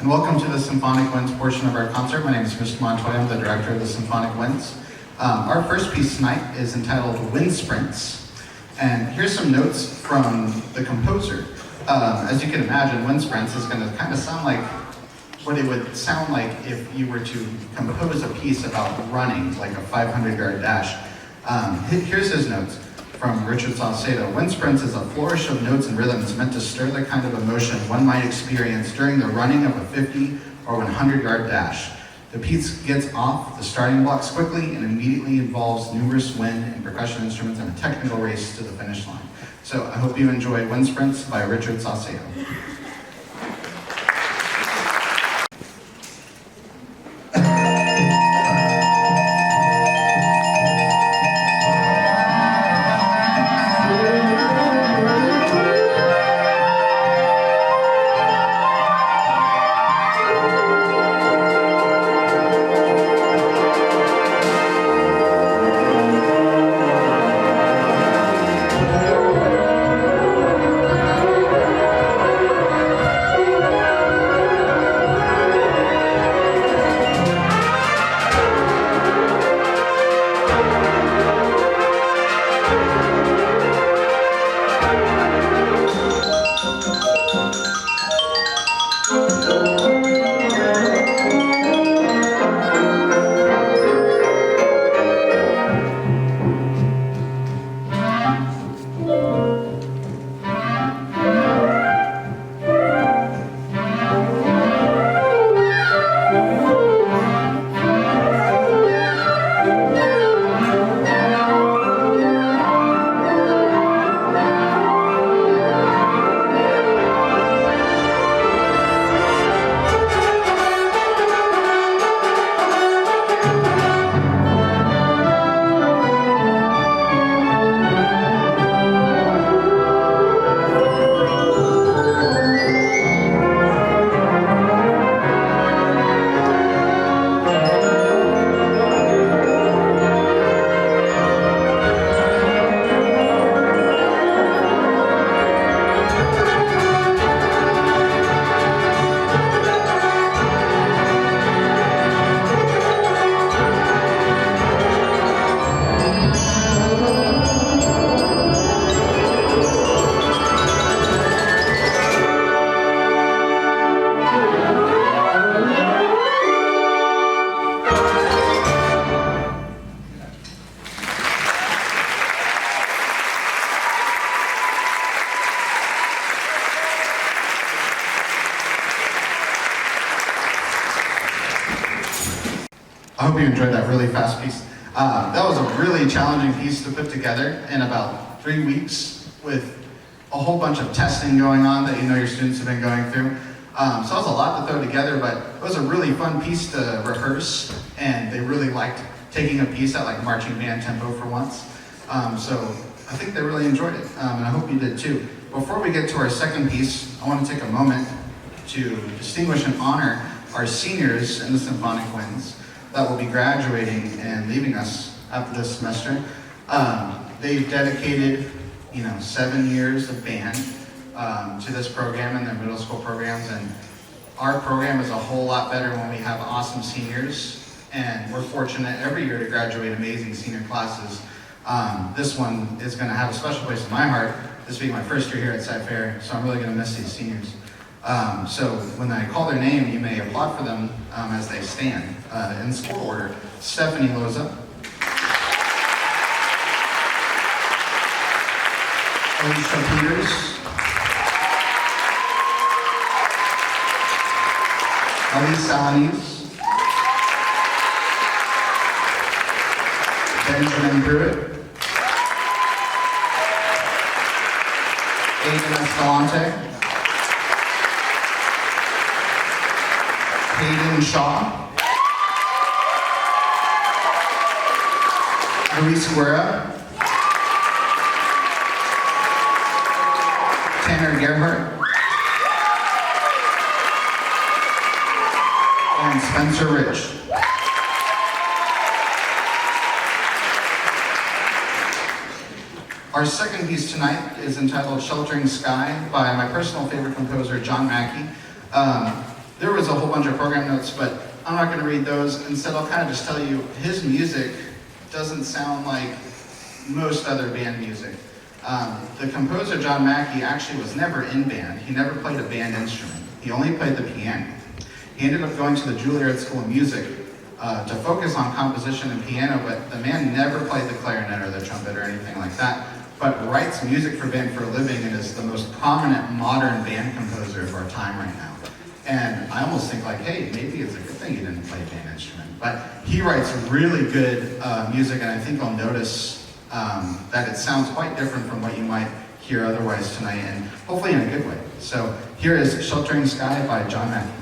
and welcome to the Symphonic Winds portion of our concert. My name is Mr. Montoya, I'm the director of the Symphonic Winds. Our first piece tonight is entitled Wind Sprints, and here's some notes from the composer. As you can imagine, Wind Sprints is going to kind of sound like what it would sound like if you were to compose a piece about running, like a 500-yard dash. Here's his notes from Richard Saucedo. Wind sprints is a flourish of notes and rhythms meant to stir the kind of emotion one might experience during the running of a 50 or 100-yard dash. The piece gets off the starting blocks quickly and immediately involves numerous wind and percussion instruments in a technical race to the finish line. So I hope you enjoy Wind Sprints by Richard Saucedo. I hope you enjoyed that really fast piece. That was a really challenging piece to put together in about 3 weeks with a whole bunch of testing going on that you know your students have been going through. So it was a lot to throw together, but it was a really fun piece to rehearse, and they really liked taking a piece at like marching band tempo for once. So I think they really enjoyed it, and I hope you did too. Before we get to our second piece, I want to take a moment to distinguish and honor our seniors in the Symphonic Winds that will be graduating and leaving us after this semester. They've dedicated, 7 years of band to this program and their middle school programs, and our program is a whole lot better when we have awesome seniors, and we're fortunate every year to graduate amazing senior classes. This one is gonna have a special place in my heart, this being my first year here at Sci Fair, so I'm really gonna miss these seniors. So when I call their name, you may applaud for them as they stand. In school order, Stephanie Loza, Alicia Peters, Elise Alanis, Benjamin Pruitt, Aiden Escalante, Hayden Shaw, Luis Guerra, Tanner Gerhardt, and Spencer Rich. Our second piece tonight is entitled Sheltering Sky by my personal favorite composer, John Mackey. There was a whole bunch of program notes, but I'm not going to read those. Instead, I'll kind of just tell you his music doesn't sound like most other band music. The composer, John Mackey, actually was never in band. He never played a band instrument. He only played the piano. He ended up going to the Juilliard School of Music to focus on composition and piano, but the man never played the clarinet or the trumpet or anything like that, but writes music for band for a living and is the most prominent modern band composer of our time right now. And I almost think like, hey, maybe it's a good thing he didn't play a band instrument. But he writes really good music, and I think I'll notice that it sounds quite different from what you might hear otherwise tonight, and hopefully in a good way. So here is Sheltering Sky by John Mackey.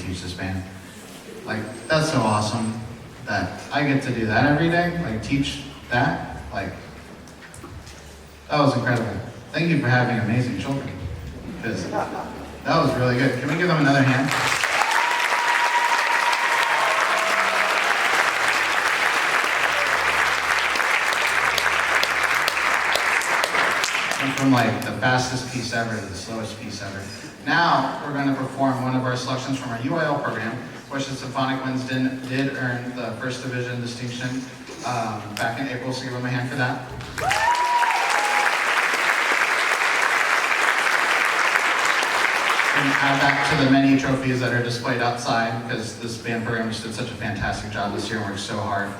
teach this band. Like, that's so awesome that I get to do that every day, like teach that. Like, that was incredible. Thank you for having amazing children, because that was really good. Can we give them another hand? Went from like the fastest piece ever to the slowest piece ever. Now we're going to perform one of our selections from our UIL program, which the Symphonic ones did earn the first division distinction back in April, so give them a hand for that. And add that to the many trophies that are displayed outside, because this band program just did such a fantastic job this year and worked so hard.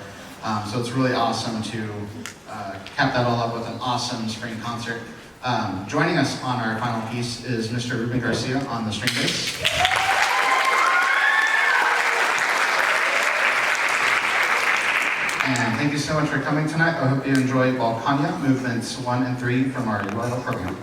So it's really awesome to cap that all up with an awesome spring concert. Joining us on our final piece is Mr. Ruben Garcia on the string bass. And thank you so much for coming tonight. I hope you enjoy Balkanya movements 1 and 3 from our UIL program.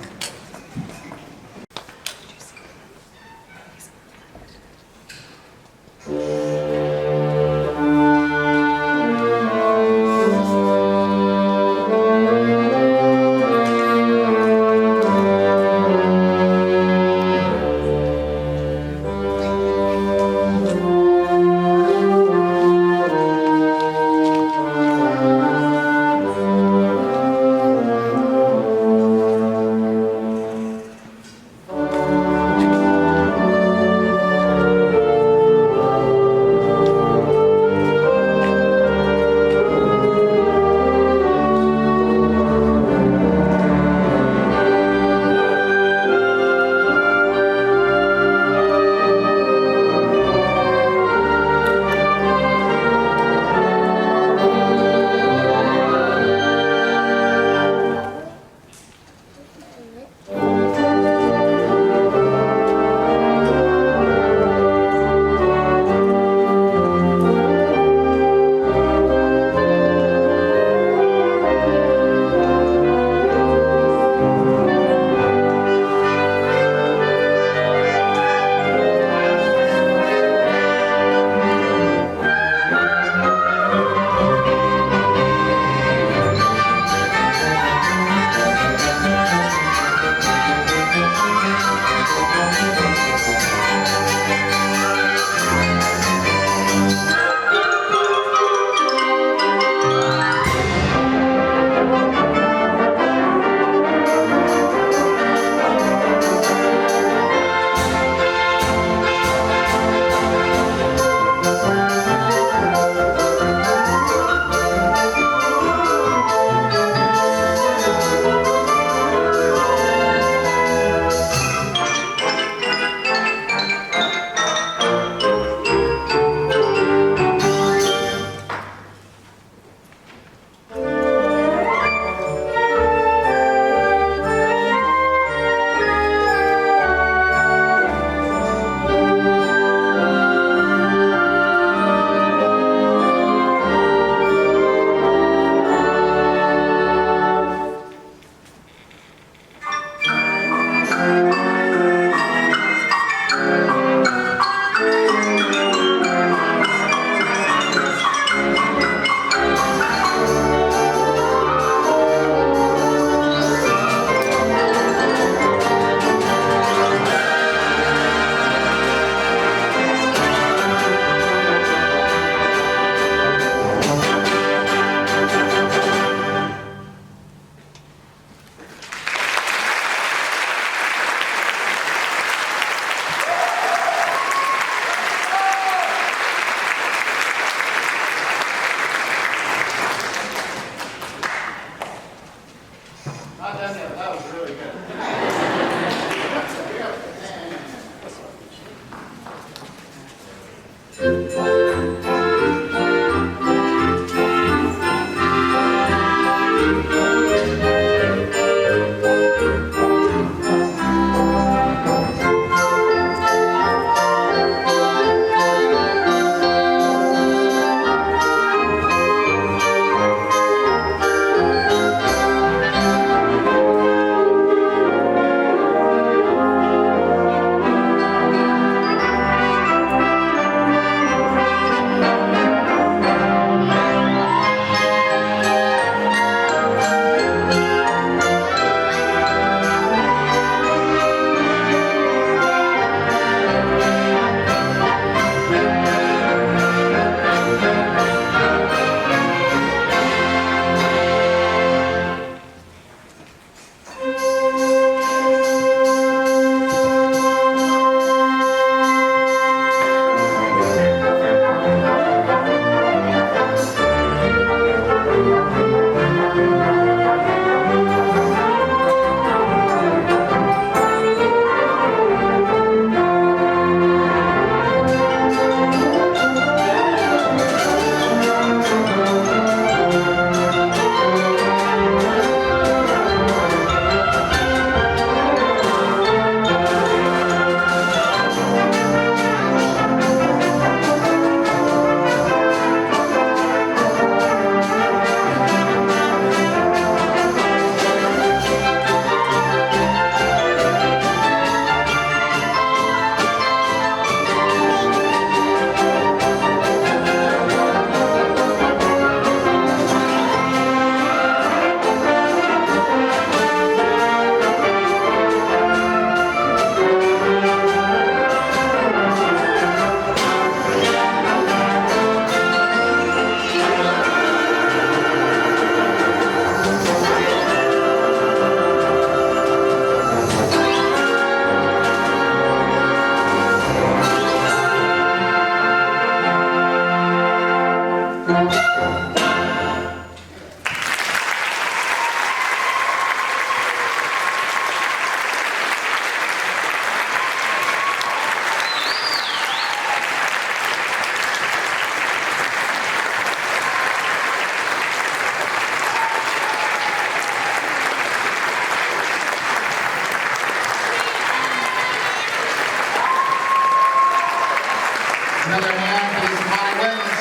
Another hand for the Symphonic wins.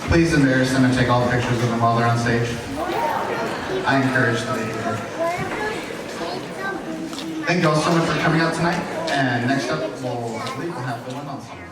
Please embarrass them and take all the pictures of them while they're on stage. I encourage the behavior. Thank you all so much for coming out tonight. And next up, we'll have the one on song.